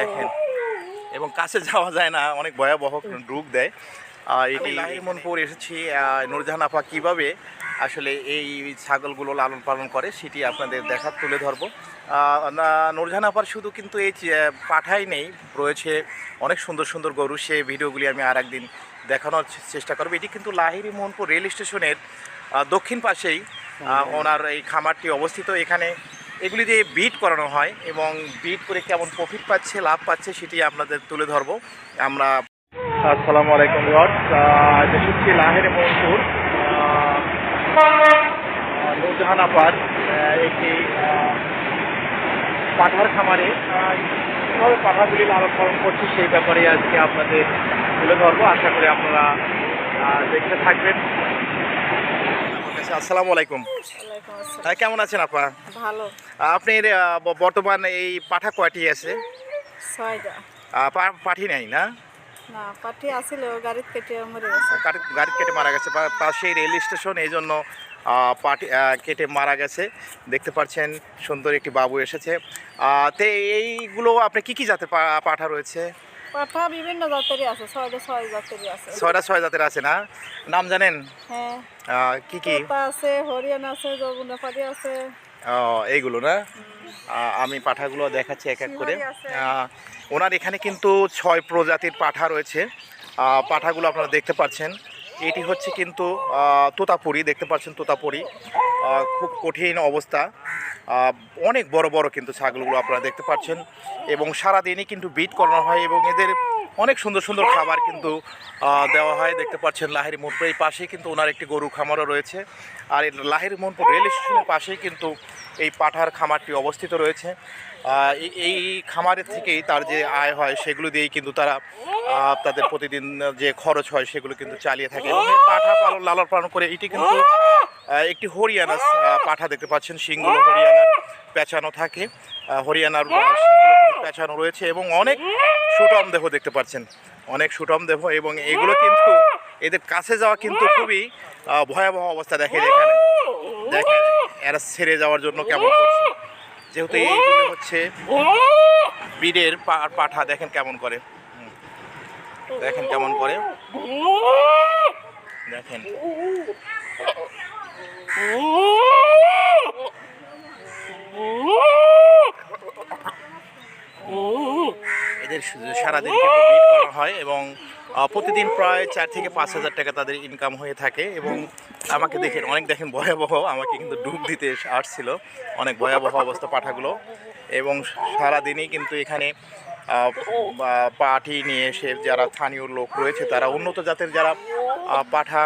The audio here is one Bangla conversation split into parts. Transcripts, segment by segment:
দেখেন, এবং কাছে যাওয়া যায় না, অনেক ভয়াবহ রূপ দেয়। এটি লাহিড়মনপুর এসেছি। নূরজাহান আপা কীভাবে আসলে এই ছাগলগুলো লালন পালন করে সেটি আপনাদের তুলে ধরবো। নূরজাহান আপার শুধু কিন্তু এই পাঠাই নেই, রয়েছে অনেক সুন্দর সুন্দর গরু। সে ভিডিওগুলি আমি আর একদিন দেখানোর চেষ্টা করবো। এটি কিন্তু লাহিড়মনপুর রেল স্টেশনের দক্ষিণ পাশেই ওনার এই খামারটি অবস্থিত। এখানে এগুলি দিয়ে বিট করানো হয় এবং বিট করে কেমন প্রফিট পাচ্ছে, লাভ পাচ্ছে সেটি আপনাদের তুলে ধরবো আমরা। আসসালামু আলাইকুম ভিউয়ার্স, এসেছি লাহিড়মনপুর নূরজাহান আপার একটি পাঠার খামারে। কীভাবে পাঠাগুলি লালন পালন করছি সেই ব্যাপারে আজকে আপনাদের তুলে ধরবো। আশা করি আপনারা দেখতে থাকবেন। আসসালামু আলাইকুম। হ্যাঁ, কেমন আছেন আপা? ভালো। আপনার বর্তমান এই পাঠা কয়টি আছে? 6টা। পাঠি নাই না? না, পাঠি আছিল, গাড়িতে কেটে মরে গেছে। গাড়ি কেটে মারা গেছে, পাশেই রেল স্টেশন, এই জন্য পাঠি কেটে মারা গেছে। দেখতে পাচ্ছেন সুন্দর একটি বাবু এসেছে। তো এইগুলো আপনি কি কি জাতের পাঠা রয়েছে? পাঠা বিভিন্ন জাতেরই আছে, 6 জাতেরই আছে। 6 জাতের আছে না? নাম জানেন? হ্যাঁ। কি কি আছে? হরিয়ানা আছে, যমুনাপাড়ি আছে। এইগুলো না? আমি পাঠাগুলো দেখাচ্ছি এক এক করে। ওনার এখানে কিন্তু 6 প্রজাতির পাঠা রয়েছে। পাঠাগুলো আপনারা দেখতে পাচ্ছেন। এটি হচ্ছে কিন্তু তোতাপুরি, দেখতে পাচ্ছেন তোতাপুরি। খুব কঠিন অবস্থা, অনেক বড় বড় কিন্তু ছাগলগুলো আপনারা দেখতে পাচ্ছেন। এবং সারাদিনই কিন্তু বিট করানো হয় এবং এদের অনেক সুন্দর সুন্দর খাবার কিন্তু দেওয়া হয়। দেখতে পাচ্ছেন লাহিড়মনপুর এই পাশেই কিন্তু ওনার একটি গরু খামারও রয়েছে। আর এই লাহিড়মনপুর রেল স্টেশনের পাশেই কিন্তু এই পাঠার খামারটি অবস্থিত রয়েছে। এই খামারের থেকেই তার যে আয় হয় সেগুলো দিয়েই কিন্তু তারা তাদের প্রতিদিন যে খরচ হয় সেগুলো কিন্তু চালিয়ে থাকে। এবং এই পাঠা পালন লালন পালন করে এটি কিন্তু একটি হরিয়ানা পাঠা, দেখতে পাচ্ছেন শিংগুলো হরিয়ানার পেঁচানো থাকে। হরিয়ানার শিংগুলো কিন্তু পেঁচানো রয়েছে এবং অনেক সুটম দেহ, দেখতে পাচ্ছেন অনেক সুটম দেহ। এবং এগুলো কিন্তু এদের কাছে যাওয়া কিন্তু খুবই ভয়াবহ অবস্থা। দেখেন এখানে, দেখেন এরা ছেড়ে যাওয়ার জন্য কেমন করছে, যেহেতু এইগুলো হচ্ছে ব্রিডের পাঠা। দেখেন কেমন করে, দেখেন কেমন করে, দেখেন এদের সারাদিন কিন্তু বিট করা হয় এবং প্রতিদিন প্রায় 4 থেকে 5 হাজার টাকা তাদের ইনকাম হয়ে থাকে। এবং আমাকে দেখেন, অনেক দেখেন ভয়াবহ, আমাকে কিন্তু ডুব দিতে আসছিল, অনেক ভয়াবহ অবস্থা পাঠাগুলো। এবং সারাদিনই কিন্তু এখানে পাঠি নিয়ে এসে যারা স্থানীয় লোক রয়েছে, তারা উন্নত জাতের যারা পাঠা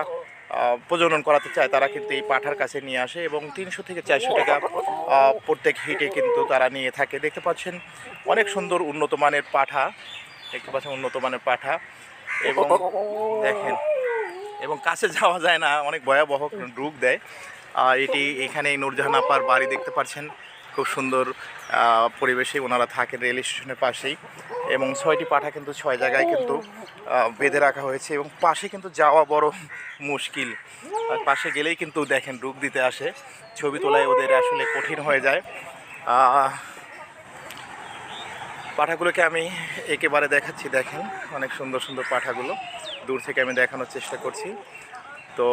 প্রজনন করাতে চায়, তারা কিন্তু এই পাঠার কাছে নিয়ে আসে এবং 300 থেকে 400 টাকা প্রত্যেক হিটে কিন্তু তারা নিয়ে থাকে। দেখতে পাচ্ছেন অনেক সুন্দর উন্নত মানের পাঠা, দেখতে পাচ্ছেন উন্নত মানের পাঠা। এবং দেখেন, এবং কাছে যাওয়া যায় না, অনেক ভয়াবহ রূপ দেয়। এটি এখানে নূরজাহান আপার বাড়ি, দেখতে পাচ্ছেন খুব সুন্দর পরিবেশে ওনারা থাকেন রেল স্টেশনের পাশেই। এবং 6টি পাঠা কিন্তু 6 জায়গায় কিন্তু বেঁধে রাখা হয়েছে এবং পাশে কিন্তু যাওয়া বড় মুশকিল। আর পাশে গেলেই কিন্তু দেখেন রূপ দিতে আসে, ছবি তোলায় ওদের আসলে কঠিন হয়ে যায়। পাঠাগুলোকে আমি একেবারে দেখাচ্ছি, দেখেন অনেক সুন্দর সুন্দর পাঠাগুলো দূর থেকে আমি দেখানোর চেষ্টা করছি। তো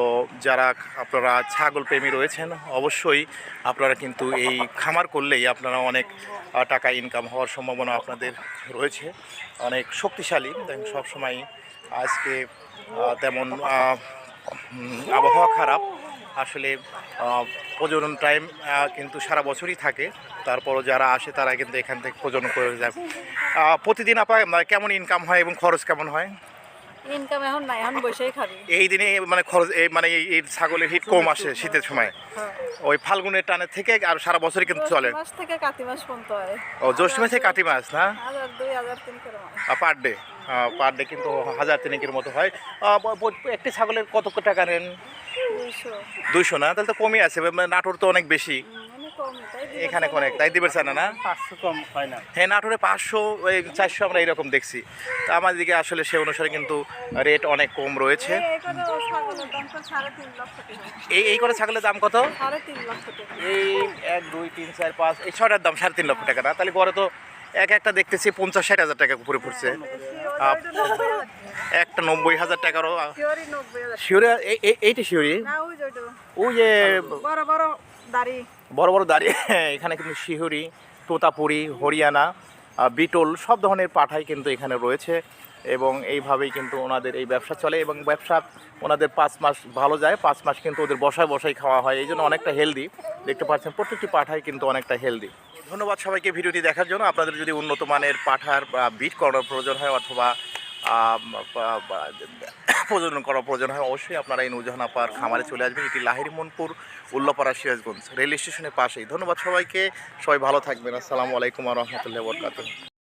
যারা আপনারা ছাগল প্রেমী রয়েছেন, অবশ্যই আপনারা কিন্তু এই খামার করলেই আপনারা অনেক টাকা ইনকাম হওয়ার সম্ভাবনা আপনাদের রয়েছে, অনেক শক্তিশালী। দেখেন সবসময় আজকে তেমন আবহাওয়া খারাপ, আসলে প্রজনন টাইম কিন্তু সারা বছরই থাকে। তারপরও যারা আসে তারা কিন্তু এখান থেকে প্রজনন করে যায়। প্রতিদিন আপনার কেমন ইনকাম হয় এবং খরচ কেমন হয়? ইনকাম এখন নাই, এখন বসেই খাবি। এই দিনে মানে খরচ মানে এই ছাগলের হিট কম আসে শীতের সময়, ওই ফাল্গুনের টানের থেকে আর সারা বছরই কিন্তু চলে। মাস থেকে কাতি মাস পর্যন্ত হয়। ও, জ্যৈষ্ঠ মাসে কাতি মাস না? 1000, 2000, 3 করে পার ডে কিন্তু 1000-3 মতো হয়। একটি ছাগলের কত টাকা নেন? 200 না? তাহলে তো কমই আছে, নাটোর তো অনেক বেশি, এখানে অনেক, তাই দিবেন চান না? 500 কম হয় না। হ্যাঁ, নাটোরে 500, 400 আমরা এইরকম দেখছি। তো আমার দিকে আসলে সে অনুসারে কিন্তু রেট অনেক কম রয়েছে। এই করে ছাগলের দাম কত? 3.5 লক্ষ টাকা। এই 1, 2, 3, 4, 5 এই 6টার দাম 3.5 লক্ষ টাকা না? তাহলে গড়ে তো একটা দেখতেছি 50-60 হাজার টাকা উপরে পড়ছে, একটা 90,000 টাকারও। শিওরি 90,000। শিওরি এইটা শিওরি, না ওই যে ওইটা। ওই যে বড় বড় দাড়ি। বড় বড় দাঁড়িয়ে এখানে কিন্তু শিহুরি, তোতাপুরি, হরিয়ানা, বিটল সব ধরনের পাঠাই কিন্তু এখানে রয়েছে। এবং এইভাবেই কিন্তু ওনাদের এই ব্যবসা চলে এবং ব্যবসা ওনাদের 5 মাস ভালো যায়, 5 মাস কিন্তু ওদের বসায় বসায় খাওয়া হয়, এই জন্য অনেকটা হেলদি। দেখতে পাচ্ছেন প্রত্যেকটি পাঠাই কিন্তু অনেকটা হেলদি। ধন্যবাদ সবাইকে ভিডিওটি দেখার জন্য। আপনাদের যদি উন্নত মানের পাঠার বিট করার প্রয়োজন হয় অথবা প্রজনন করার প্রয়োজন হয়, অবশ্যই আপনারা এই নূরজাহান আপার খামারে চলে আসবেন। এটি লাহিড়ী-মনপুর, উল্লাপাড়া, সিরাজগঞ্জ রেল স্টেশনের পাশেই। ধন্যবাদ সবাইকে, সবাই ভালো থাকবেন। আসসালামু আলাইকুম ওয়া রাহমাতুল্লাহি ওয়া বারাকাতুহু।